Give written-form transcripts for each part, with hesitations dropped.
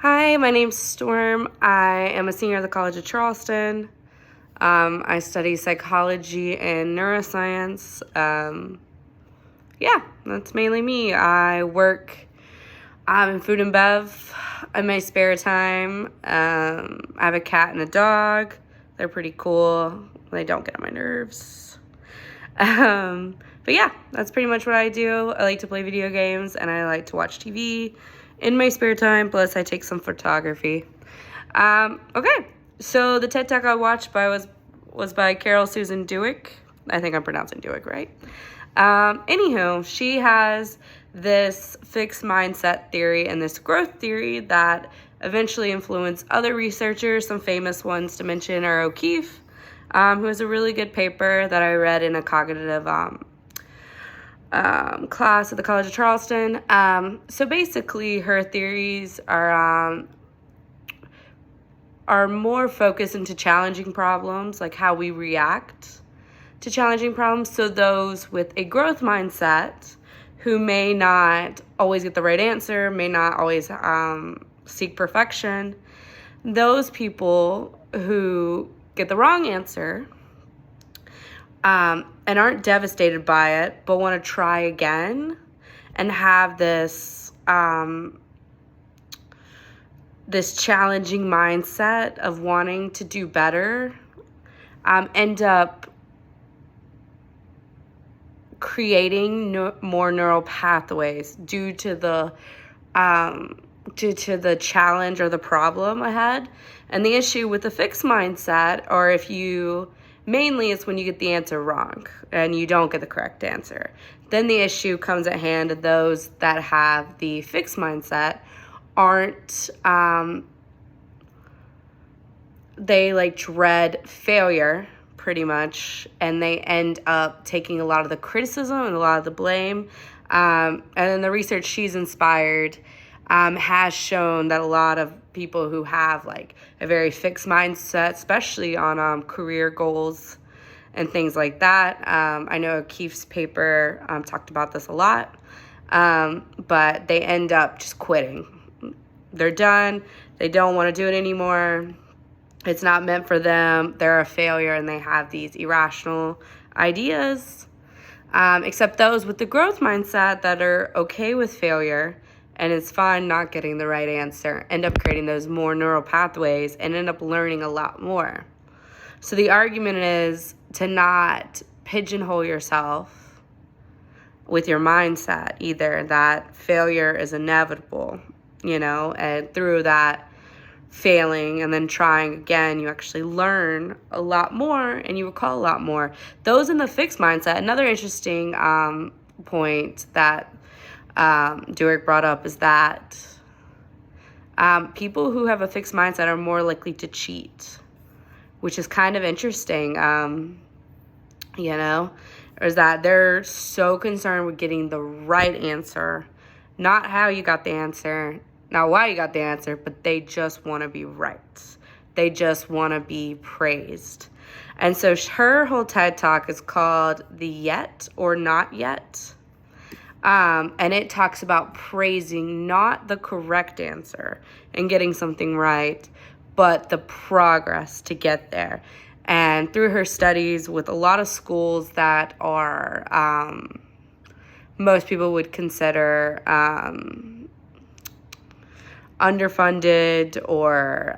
Hi, my name's Storm. I am a senior at the College of Charleston. I study psychology and neuroscience. Yeah, that's mainly me. I work in food and bev in my spare time. I have a cat and a dog. They're pretty cool. They don't get on my nerves. But yeah, that's pretty much what I do. I like to play video games and I like to watch TV in my spare time, plus I take some photography. Okay, so the TED Talk I watched was by Carol Susan Dewck. I think I'm pronouncing Dewck right. Anywho, she has this fixed mindset theory and this growth theory that eventually influenced other researchers. Some famous ones to mention are O'Keefe, who has a really good paper that I read in a cognitive class at the College of Charleston. So basically, her theories are more focused into challenging problems, like how we react to challenging problems. So those with a growth mindset who may not always get the right answer, may not always seek perfection, those people who get the wrong answer and aren't devastated by it, but want to try again and have this this challenging mindset of wanting to do better, end up creating more neural pathways due to the challenge or the problem ahead. And the issue with the fixed mindset, or if you mainly it's when you get the answer wrong and you don't get the correct answer. Then the issue comes at hand of those that have the fixed mindset aren't, they like dread failure pretty much, and they end up taking a lot of the criticism and a lot of the blame. And then the research she's inspired has shown that a lot of people who have like a very fixed mindset, especially on career goals and things like that. I know O'Keefe's paper talked about this a lot, but they end up just quitting. They're done. They don't want to do it anymore. It's not meant for them. They're a failure and they have these irrational ideas. Except those with the growth mindset that are okay with failure and it's fine not getting the right answer, end up creating those more neural pathways and end up learning a lot more. So the argument is to not pigeonhole yourself with your mindset either, that failure is inevitable, and through that failing and then trying again, you actually learn a lot more and you recall a lot more. Those in the fixed mindset, another interesting point that Dewck brought up is that people who have a fixed mindset are more likely to cheat, which is kind of interesting, is that they're so concerned with getting the right answer, not how you got the answer, not why you got the answer, but they just want to be right. They just want to be praised. And so her whole TED Talk is called The Yet or Not Yet. And it talks about praising not the correct answer and getting something right, but the progress to get there. And through her studies with a lot of schools that are, most people would consider underfunded or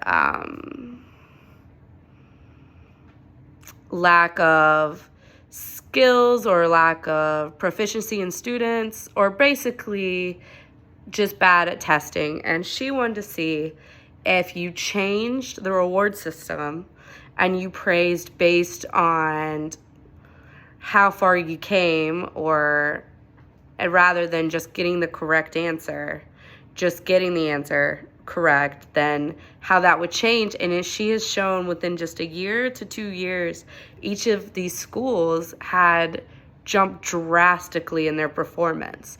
lack of skills or lack of proficiency in students, or basically just bad at testing. And she wanted to see if you changed the reward system and you praised based on how far you came, or rather than just getting the correct answer, just getting the answer correct, then how that would change. And she has shown within just a year to 2 years, each of these schools had jumped drastically in their performance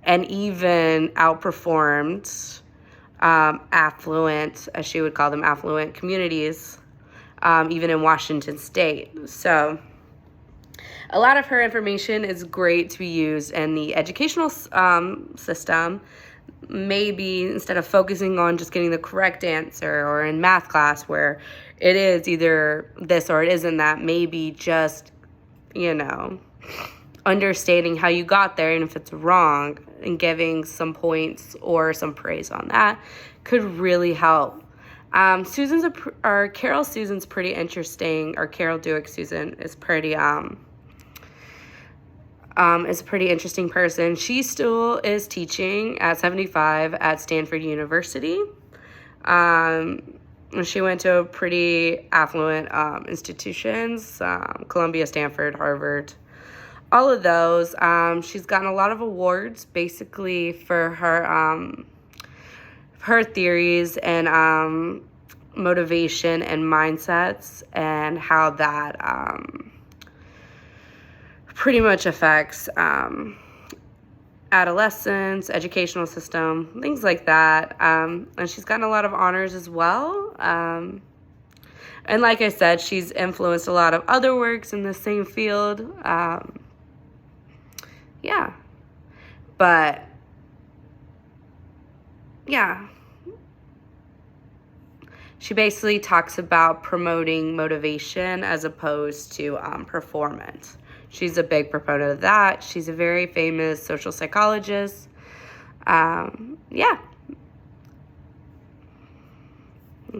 and even outperformed affluent, as she would call them, affluent communities, even in Washington State. So a lot of her information is great to be used in the educational system maybe instead of focusing on just getting the correct answer, or in math class where it is either this or it isn't that, maybe just, understanding how you got there, and if it's wrong, and giving some points or some praise on that could really help. Carol Susan's pretty interesting, or Carol Dewck Susan is is a pretty interesting person. She still is teaching at 75 at Stanford University. She went to pretty affluent institutions, Columbia, Stanford, Harvard, all of those. She's gotten a lot of awards basically for her theories and motivation and mindsets, and how that pretty much affects adolescence, educational system, things like that. And she's gotten a lot of honors as well. And like I said, she's influenced a lot of other works in the same field. But yeah. She basically talks about promoting motivation as opposed to performance. She's a big proponent of that. She's a very famous social psychologist. Let's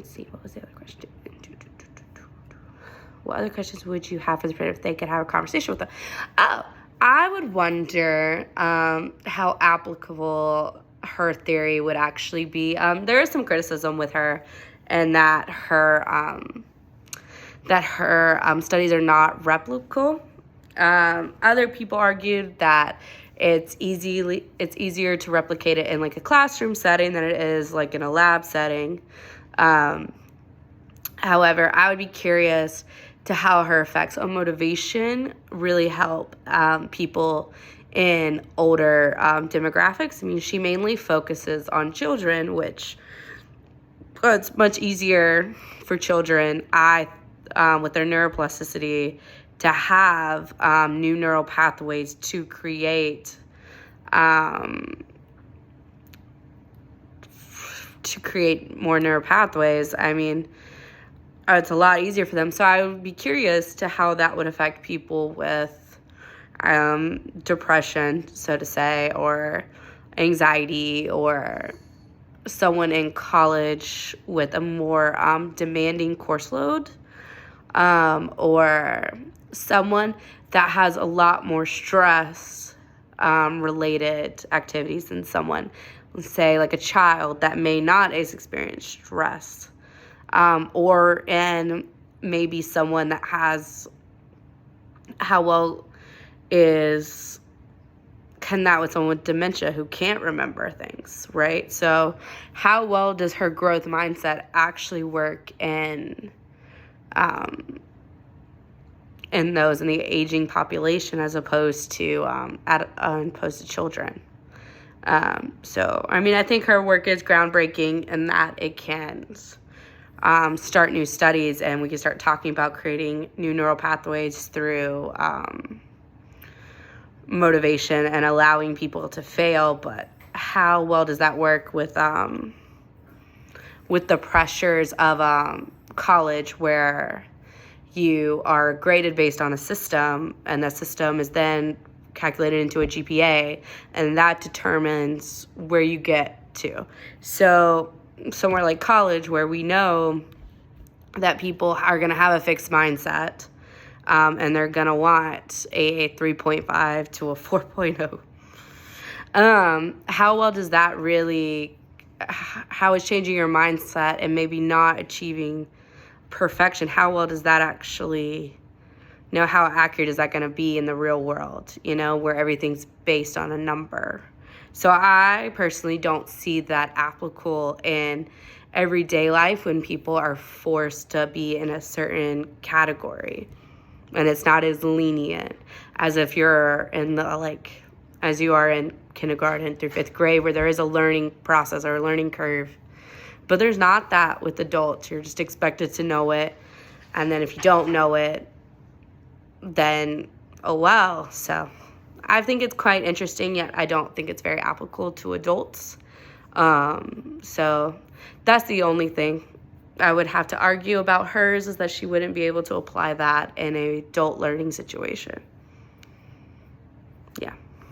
see, what was the other question? What other questions would you have for the friend if they could have a conversation with them? Oh, I would wonder how applicable her theory would actually be. There is some criticism with her, and that her studies are not replicable. Other people argued that it's easier to replicate it in like a classroom setting than it is like in a lab setting. However, I would be curious to how her effects on motivation really help people in older demographics. I mean, she mainly focuses on children, which it's much easier for children, with their neuroplasticity, to have new neural pathways to create more neural pathways. I mean, it's a lot easier for them. So I would be curious to how that would affect people with depression, so to say, or anxiety, or someone in college with a more demanding course load, or someone that has a lot more stress related activities than someone, let's say like a child that may not experience stress, and maybe someone that has can that with someone with dementia who can't remember things, right? So how well does her growth mindset actually work in the aging population as opposed to children? So I mean, I think her work is groundbreaking in that it can start new studies, and we can start talking about creating new neural pathways through motivation and allowing people to fail. But how well does that work with the pressures of college, where you are graded based on a system, and that system is then calculated into a GPA, and that determines where you get to. So somewhere like college, where we know that people are going to have a fixed mindset, and they're going to want a 3.5 to a 4.0. How well does that really, how is changing your mindset and maybe not achieving perfection, how well does that actually, how accurate is that going to be in the real world, where everything's based on a number? So I personally don't see that applicable in everyday life when people are forced to be in a certain category, and it's not as lenient as if you're in as you are in kindergarten through 5th grade, where there is a learning process or a learning curve. But there's not that with adults. You're just expected to know it, and then if you don't know it, then oh well. So I think it's quite interesting, yet I don't think it's very applicable to adults. So that's the only thing I would have to argue about hers, is that she wouldn't be able to apply that in an adult learning situation. Yeah.